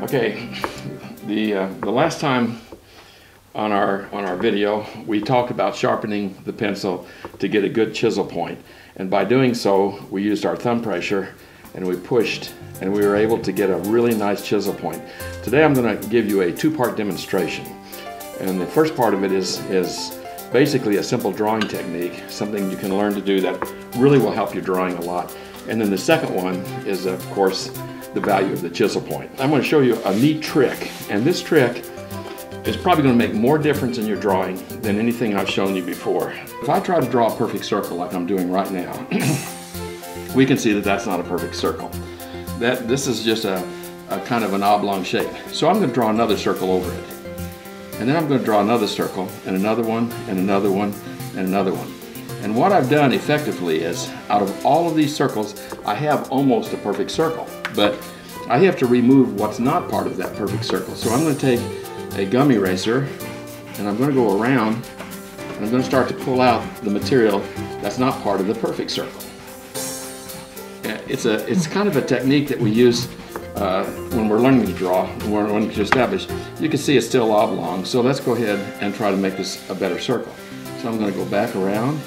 Okay, the last time on our video we talked about sharpening the pencil to get a good chisel point, and by doing so we used our thumb pressure and we pushed and we were able to get a really nice chisel point. Today I'm going to give you a two-part demonstration, and the first part of it is basically a simple drawing technique, something you can learn to do that really will help your drawing a lot. And then the second one is, of course, the value of the chisel point. I'm going to show you a neat trick, and this trick is probably going to make more difference in your drawing than anything I've shown you before. If I try to draw a perfect circle like I'm doing right now, we can see that that's not a perfect circle. This is just a kind of an oblong shape. So I'm going to draw another circle over it. And then I'm going to draw another circle, and another one, and another one, and another one. And what I've done effectively is, out of all of these circles, I have almost a perfect circle. But I have to remove what's not part of that perfect circle. So I'm going to take a gum eraser, and I'm going to go around, and I'm going to start to pull out the material that's not part of the perfect circle. It's kind of a technique that we use when we're learning to draw, when we're learning to establish. You can see it's still oblong, so let's go ahead and try to make this a better circle. So I'm going to go back around,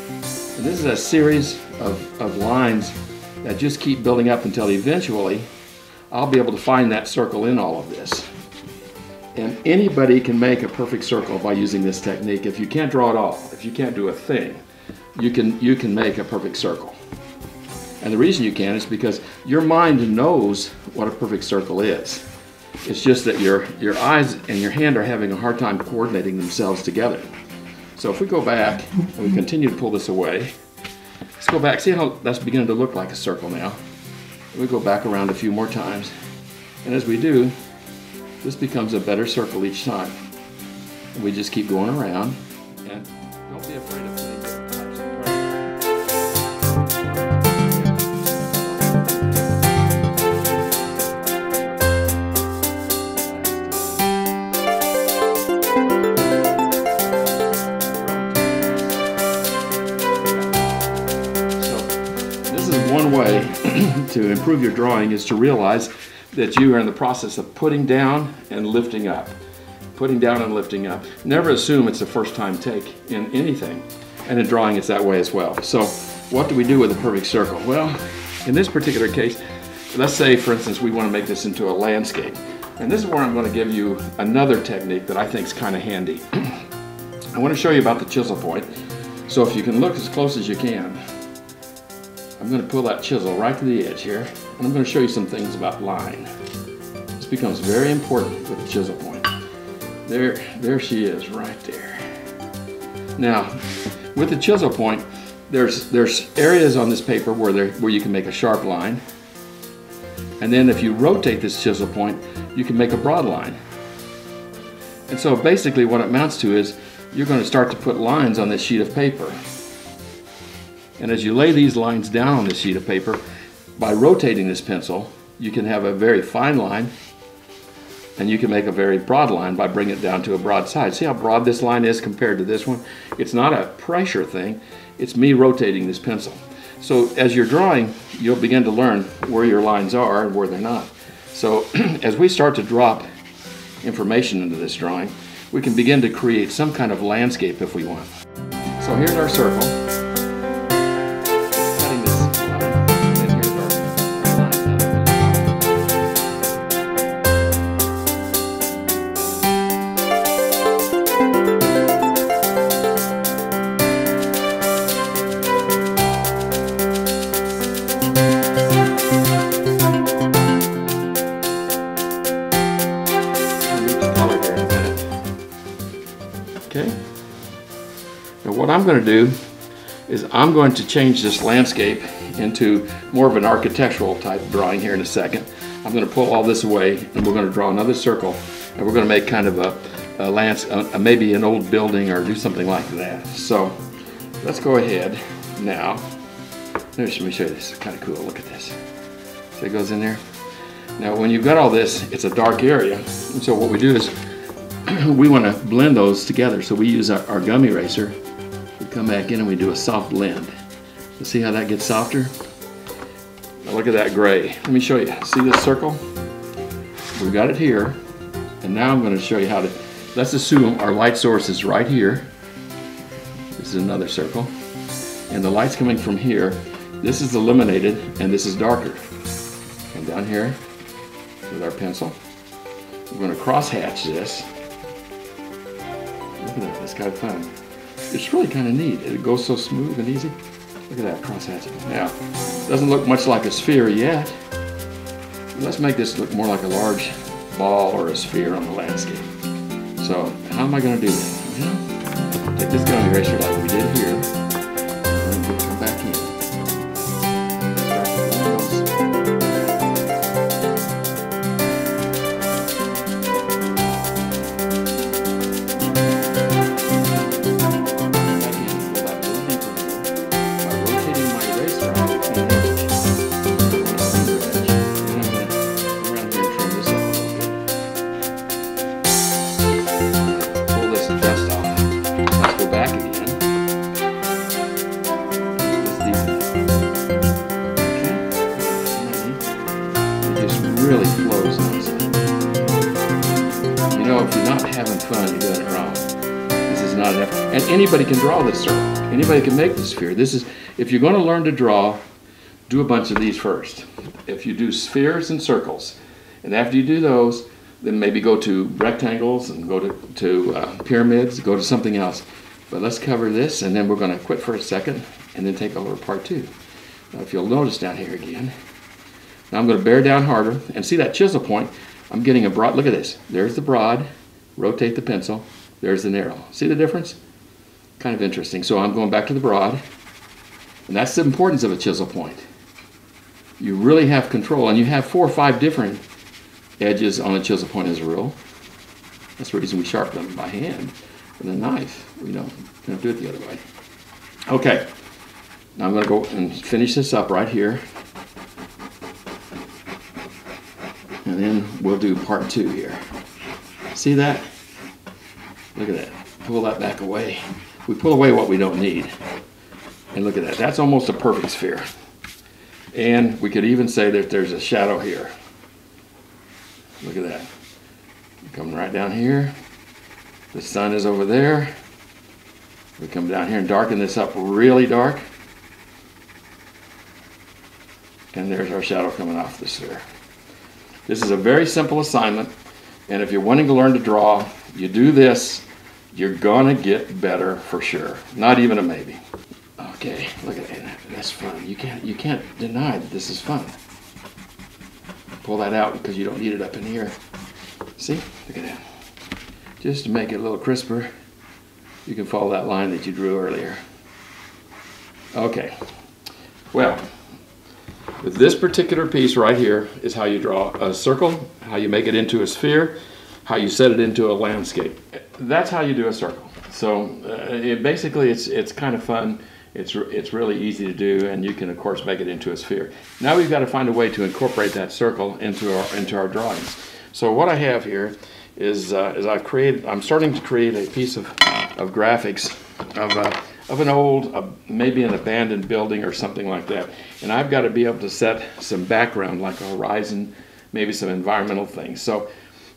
and this is a series of lines that just keep building up until eventually I'll be able to find that circle in all of this. And anybody can make a perfect circle by using this technique. If you can't draw at all, if you can't do a thing, you can make a perfect circle. And the reason you can is because your mind knows what a perfect circle is. It's just that your eyes and your hand are having a hard time coordinating themselves together. So if we go back and we continue to pull this away, let's go back. See how that's beginning to look like a circle now? We go back around a few more times. And as we do, this becomes a better circle each time. And we just keep going around, and don't be afraid of putting different types of pressure. One way to improve your drawing is to realize that you are in the process of putting down and lifting up. Putting down and lifting up. Never assume it's a first time take in anything. And in drawing it's that way as well. So what do we do with a perfect circle? Well, in this particular case, let's say for instance we want to make this into a landscape. And this is where I'm going to give you another technique that I think is kind of handy. I want to show you about the chisel point. So if you can look as close as you can, I'm going to pull that chisel right to the edge here, and I'm going to show you some things about line. This becomes very important with the chisel point. There she is, right there. Now, with the chisel point, there's areas on this paper where you can make a sharp line, and then if you rotate this chisel point, you can make a broad line. And so basically what it amounts to is you're going to start to put lines on this sheet of paper. And as you lay these lines down on this sheet of paper, by rotating this pencil, you can have a very fine line, and you can make a very broad line by bringing it down to a broad side. See how broad this line is compared to this one? It's not a pressure thing, it's me rotating this pencil. So as you're drawing, you'll begin to learn where your lines are and where they're not. So as we start to drop information into this drawing, we can begin to create some kind of landscape if we want. So here's our circle. Okay. Now what I'm going to do is I'm going to change this landscape into more of an architectural type drawing here in a second. I'm going to pull all this away, and we're going to draw another circle, and we're going to make kind of maybe an old building or do something like that. So let's go ahead now. Let me show you this. It's kind of cool. Look at this. So it goes in there. Now when you've got all this, it's a dark area, and so what we do is we want to blend those together, so we use our gum eraser. We come back in and we do a soft blend. You see how that gets softer? Now look at that gray. Let me show you. See this circle? we've got it here, and now I'm going to show you how to, let's assume our light source is right here. This is another circle. And the light's coming from here. This is illuminated, and this is darker. Come down here with our pencil. We're going to cross-hatch this. Look at that, that's kind of fun. It's really kind of neat. It goes so smooth and easy. Look at that, cross-hatching. Now, it doesn't look much like a sphere yet. Let's make this look more like a large ball or a sphere on the landscape. So, how am I going to do that? Well, take this gum eraser like we did here, and we'll come back in. Really flows nicely. You know, if you're not having fun, you're doing it wrong. This is not enough. And anybody can draw this circle. Anybody can make the sphere. This is, if you're going to learn to draw, do a bunch of these first. If you do spheres and circles, and after you do those, then maybe go to rectangles and go to pyramids, go to something else. But let's cover this, and then we're going to quit for a second, and then take over part two. Now, if you'll notice down here again, now I'm going to bear down harder, and see that chisel point, I'm getting a broad, look at this, there's the broad, rotate the pencil, there's the narrow. See the difference? Kind of interesting. So I'm going back to the broad, and that's the importance of a chisel point. You really have control, and you have 4 or 5 different edges on a chisel point as a rule. That's the reason we sharpen them by hand. With a knife, we don't do it the other way. Okay, now I'm going to go and finish this up right here. And then we'll do part 2 here. See that? Look at that. Pull that back away. We pull away what we don't need. And look at that. That's almost a perfect sphere. And we could even say that there's a shadow here. Look at that. Coming right down here. The sun is over there. We come down here and darken this up really dark. And there's our shadow coming off the sphere. This is a very simple assignment, and if you're wanting to learn to draw, you do this, you're gonna get better for sure. Not even a maybe. Okay, look at that. That's fun. You can't deny that this is fun. Pull that out because you don't need it up in here. See? Look at that. Just to make it a little crisper, you can follow that line that you drew earlier. Okay. Well, this particular piece right here is how you draw a circle, how you make it into a sphere, how you set it into a landscape. That's how you do a circle. So basically it's kind of fun. It's really easy to do, and you can of course make it into a sphere. Now we've got to find a way to incorporate that circle into our drawings. So what I have here is I'm starting to create a piece of graphics of an old, maybe an abandoned building or something like that. And I've got to be able to set some background, like a horizon, maybe some environmental things. So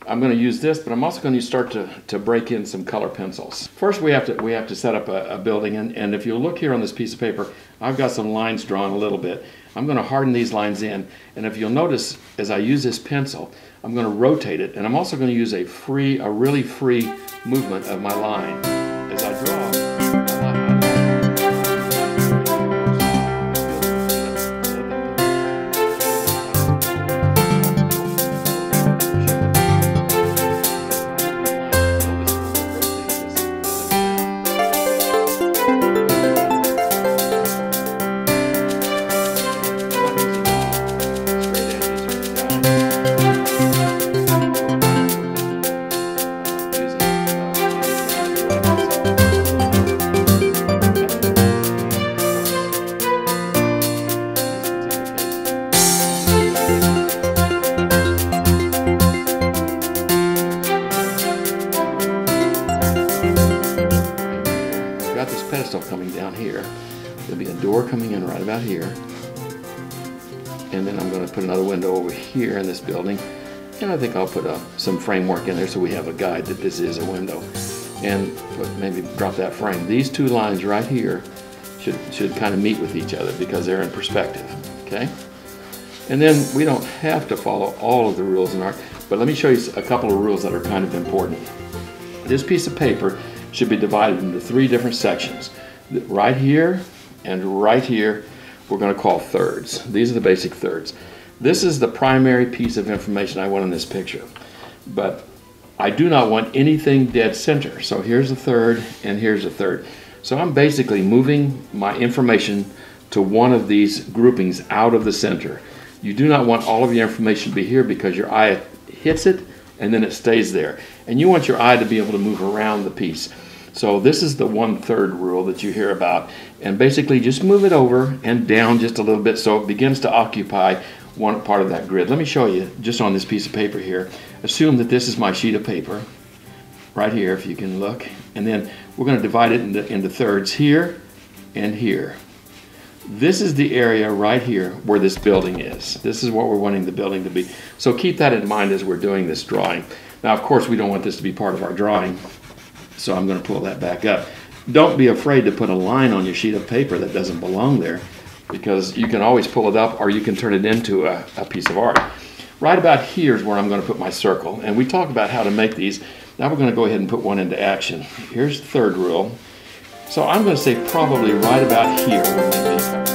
I'm going to use this, but I'm also going to start to break in some color pencils. First, we have to set up a building, and if you look here on this piece of paper, I've got some lines drawn a little bit. I'm going to harden these lines in, and if you'll notice, as I use this pencil, I'm going to rotate it, and I'm also going to use a really free movement of my line as I draw. Pedestal coming down here. There'll be a door coming in right about here. And then I'm going to put another window over here in this building. And I think I'll put some framework in there so we have a guide that this is a window. And maybe drop that frame. These two lines right here should kind of meet with each other because they're in perspective, okay? And then we don't have to follow all of the rules in art, but let me show you a couple of rules that are kind of important. This piece of paper should be divided into 3 different sections. Right here and right here, we're going to call thirds. These are the basic thirds. This is the primary piece of information I want in this picture, but I do not want anything dead center. So here's a third and here's a third. So I'm basically moving my information to one of these groupings out of the center. You do not want all of your information to be here because your eye hits it and then it stays there. And you want your eye to be able to move around the piece. So this is the 1/3 rule that you hear about. And basically just move it over and down just a little bit so it begins to occupy one part of that grid. Let me show you just on this piece of paper here. Assume that this is my sheet of paper right here, if you can look. And then we're going to divide it into thirds here and here. This is the area right here where this building is. This is what we're wanting the building to be. So keep that in mind as we're doing this drawing. Now, of course, we don't want this to be part of our drawing, so I'm going to pull that back up. Don't be afraid to put a line on your sheet of paper that doesn't belong there, because you can always pull it up or you can turn it into a piece of art. Right about here is where I'm going to put my circle, and we talked about how to make these. Now we're going to go ahead and put one into action. Here's the third rule. So I'm going to say probably right about here will make these.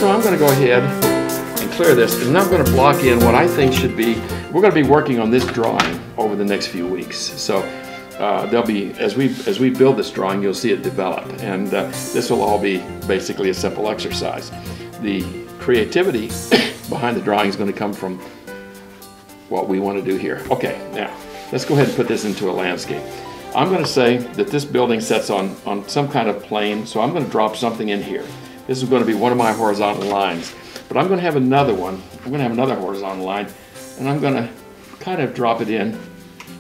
So I'm going to go ahead and clear this, and I'm going to block in what I think should be. We're going to be working on this drawing over the next few weeks. So there'll be, as we build this drawing, you'll see it develop, and this will all be basically a simple exercise. The creativity behind the drawing is going to come from what we want to do here. Okay, now let's go ahead and put this into a landscape. I'm going to say that this building sets on some kind of plane, so I'm going to drop something in here. This is going to be one of my horizontal lines, but I'm going to have another one. I'm going to have another horizontal line, and I'm going to kind of drop it in,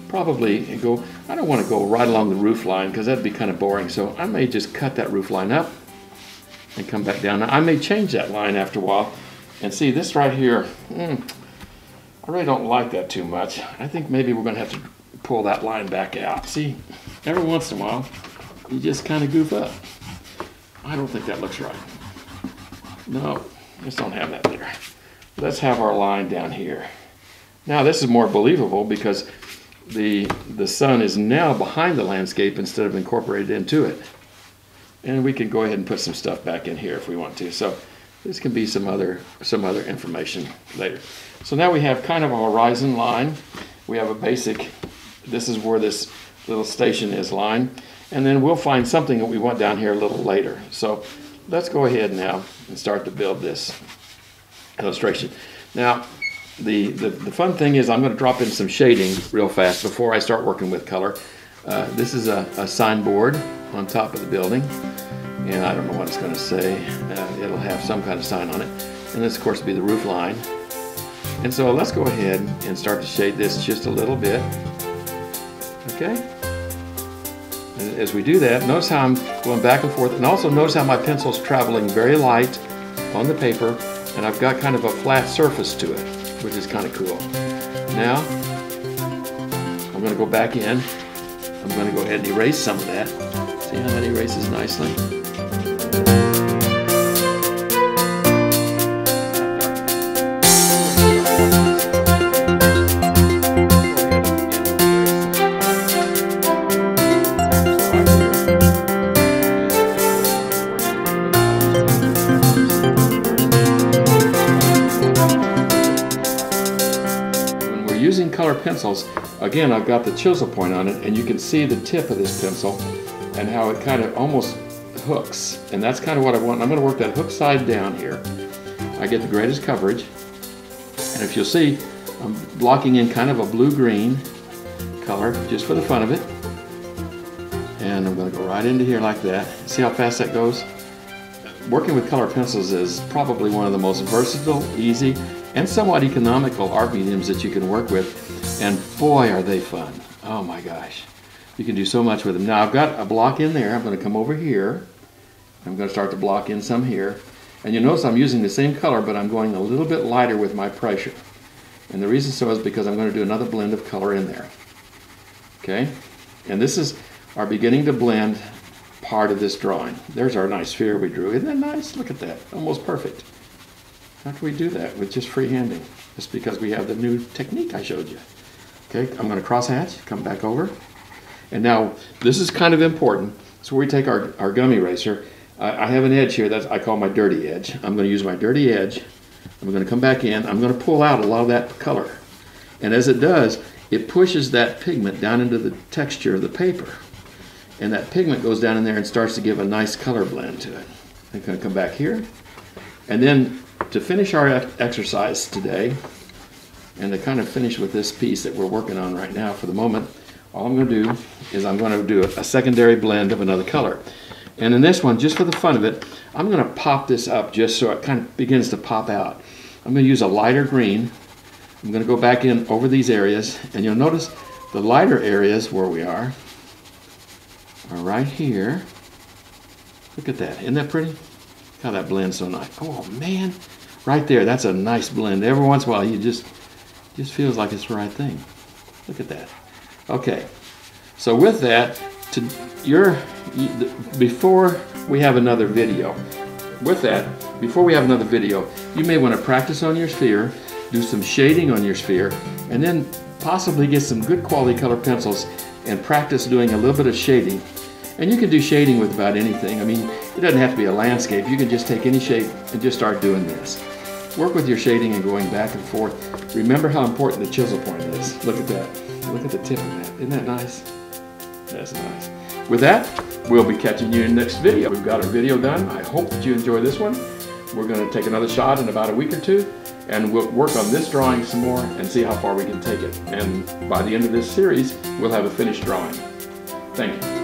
probably, and go. I don't want to go right along the roof line because that'd be kind of boring, so I may just cut that roof line up and come back down. Now, I may change that line after a while, and see this right here, I really don't like that too much. I think maybe we're going to have to pull that line back out. See, every once in a while, you just kind of goof up. I don't think that looks right. No, just don't have that there. Let's have our line down here. Now this is more believable because the sun is now behind the landscape instead of incorporated into it. And we can go ahead and put some stuff back in here if we want to. So this can be some other information later. So now we have kind of a horizon line. We have a basic, this is where this little station is line. And then we'll find something that we want down here a little later. So let's go ahead now and start to build this illustration. Now, the fun thing is I'm going to drop in some shading real fast before I start working with color. This is a signboard on top of the building, and I don't know what it's going to say. It'll have some kind of sign on it. And this, of course, will be the roof line. And so let's go ahead and start to shade this just a little bit. Okay? As we do that, notice how I'm going back and forth, and also notice how my pencil's traveling very light on the paper, and I've got kind of a flat surface to it, which is kind of cool. Now, I'm going to go back in. I'm going to go ahead and erase some of that. See how that erases nicely? color pencils, again, I've got the chisel point on it, and you can see the tip of this pencil and how it kind of almost hooks. And that's kind of what I want. I'm going to work that hook side down here. I get the greatest coverage. And if you'll see, I'm blocking in kind of a blue-green color just for the fun of it. And I'm going to go right into here like that. See how fast that goes? Working with color pencils is probably one of the most versatile, easy, and somewhat economical art mediums that you can work with. And boy, are they fun. Oh my gosh. You can do so much with them. Now I've got a block in there. I'm going to come over here. I'm going to start to block in some here. And you'll notice I'm using the same color, but I'm going a little bit lighter with my pressure. And the reason so is because I'm going to do another blend of color in there. Okay? And this is our beginning to blend part of this drawing. There's our nice sphere we drew. Isn't that nice? Look at that. Almost perfect. How can we do that with just freehanding? Just because we have the new technique I showed you. Okay, I'm going to cross hatch, come back over. And now, this is kind of important. So we take our gum eraser. I have an edge here that I call my dirty edge. I'm going to use my dirty edge. I'm going to come back in. I'm going to pull out a lot of that color. And as it does, it pushes that pigment down into the texture of the paper. And that pigment goes down in there and starts to give a nice color blend to it. I'm going to come back here. And then to finish our exercise today, and to kind of finish with this piece that we're working on right now for the moment, all I'm going to do is I'm going to do a secondary blend of another color. And in this one, just for the fun of it, I'm going to pop this up just so it kind of begins to pop out. I'm going to use a lighter green. I'm going to go back in over these areas, and you'll notice the lighter areas where we are right here. Look at that. Isn't that pretty? How that blends so nice. Oh man, right there. That's a nice blend. Every once in a while, you just feels like it's the right thing. Look at that. Okay. So with that, before we have another video, you may want to practice on your sphere, do some shading on your sphere, and then possibly get some good quality color pencils and practice doing a little bit of shading. And you can do shading with about anything. I mean, it doesn't have to be a landscape. You can just take any shape and just start doing this. Work with your shading and going back and forth. Remember how important the chisel point is. Look at that. Look at the tip of that. Isn't that nice? That's nice. With that, we'll be catching you in the next video. We've got our video done. I hope that you enjoy this one. We're going to take another shot in about a week or two, and we'll work on this drawing some more and see how far we can take it. And by the end of this series, we'll have a finished drawing. Thank you.